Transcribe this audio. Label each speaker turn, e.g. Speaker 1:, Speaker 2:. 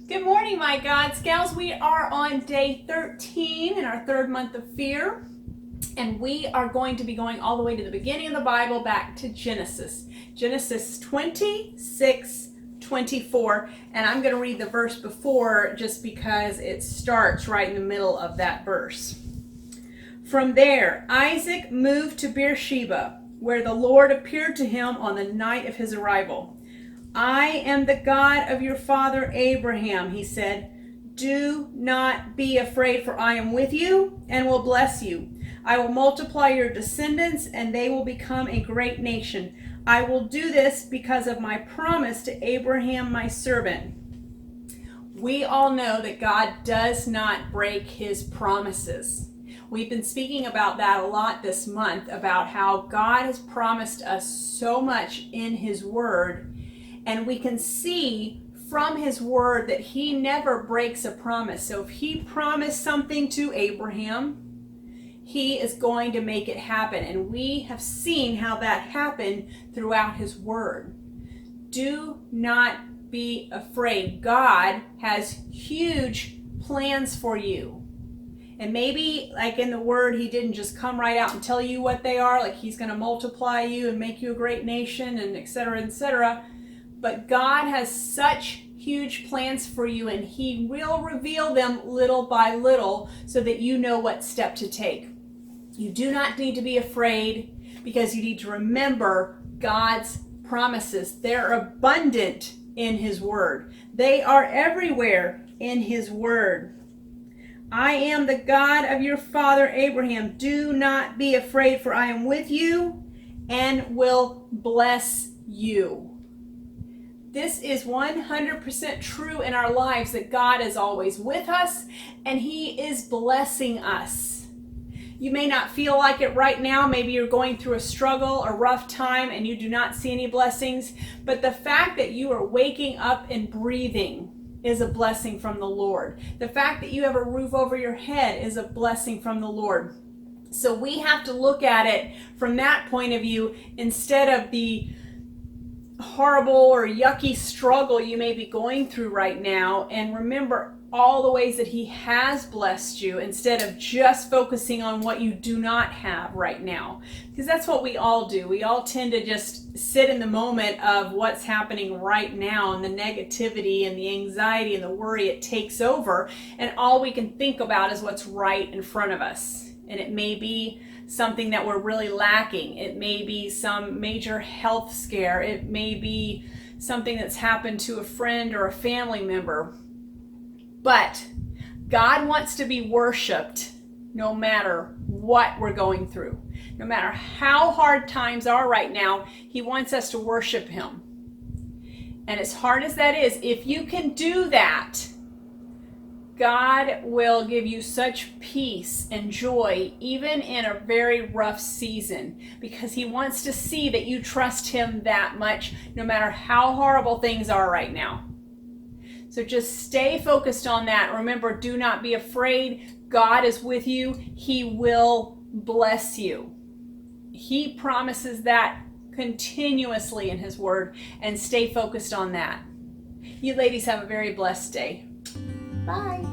Speaker 1: Good morning, my God Scouts. We are on day 13 in our third month of fear, and we are going to be going all the way to the beginning of the Bible, back to Genesis. Genesis 26:24, and I'm going to read the verse before just because it starts right in the middle of that verse. From there, Isaac moved to Beersheba, where the Lord appeared to him on the night of his arrival. I am the God of your father Abraham, he said. Do not be afraid, for I am with you and will bless you. I will multiply your descendants, and they will become a great nation. I will do this because of my promise to Abraham, my servant. We all know that God does not break his promises. We've been speaking about that a lot this month, about how God has promised us so much in his word. And we can see from his word that he never breaks a promise. So if he promised something to Abraham, he is going to make it happen. And we have seen how that happened throughout his word. Do not be afraid. God has huge plans for you. And maybe, like in the word, he didn't just come right out and tell you what they are, like he's going to multiply you and make you a great nation and etc., etc. But God has such huge plans for you, and he will reveal them little by little so that you know what step to take. You do not need to be afraid, because you need to remember God's promises. They're abundant in his word. They are everywhere in his word. I am the God of your father Abraham. Do not be afraid, for I am with you and will bless you. This is 100% true in our lives, that God is always with us and he is blessing us. You may not feel like it right now. Maybe you're going through a struggle, a rough time, and you do not see any blessings. But the fact that you are waking up and breathing is a blessing from the Lord. The fact that you have a roof over your head is a blessing from the Lord. So we have to look at it from that point of view instead of the horrible or yucky struggle you may be going through right now, and remember all the ways that he has blessed you instead of just focusing on what you do not have right now, because that's what we all do. We all tend to just sit in the moment of what's happening right now, and the negativity and the anxiety and the worry, it takes over, and all we can think about is what's right in front of us. And it may be something that we're really lacking. It may be some major health scare. It may be something that's happened to a friend or a family member. But God wants to be worshiped no matter what we're going through. No matter how hard times are right now, he wants us to worship him. And as hard as that is, if you can do that, God will give you such peace and joy, even in a very rough season, because he wants to see that you trust him that much, no matter how horrible things are right now. So just stay focused on that. Remember, do not be afraid. God is with you. He will bless you. He promises that continuously in his word, and stay focused on that. You ladies have a very blessed day. Bye.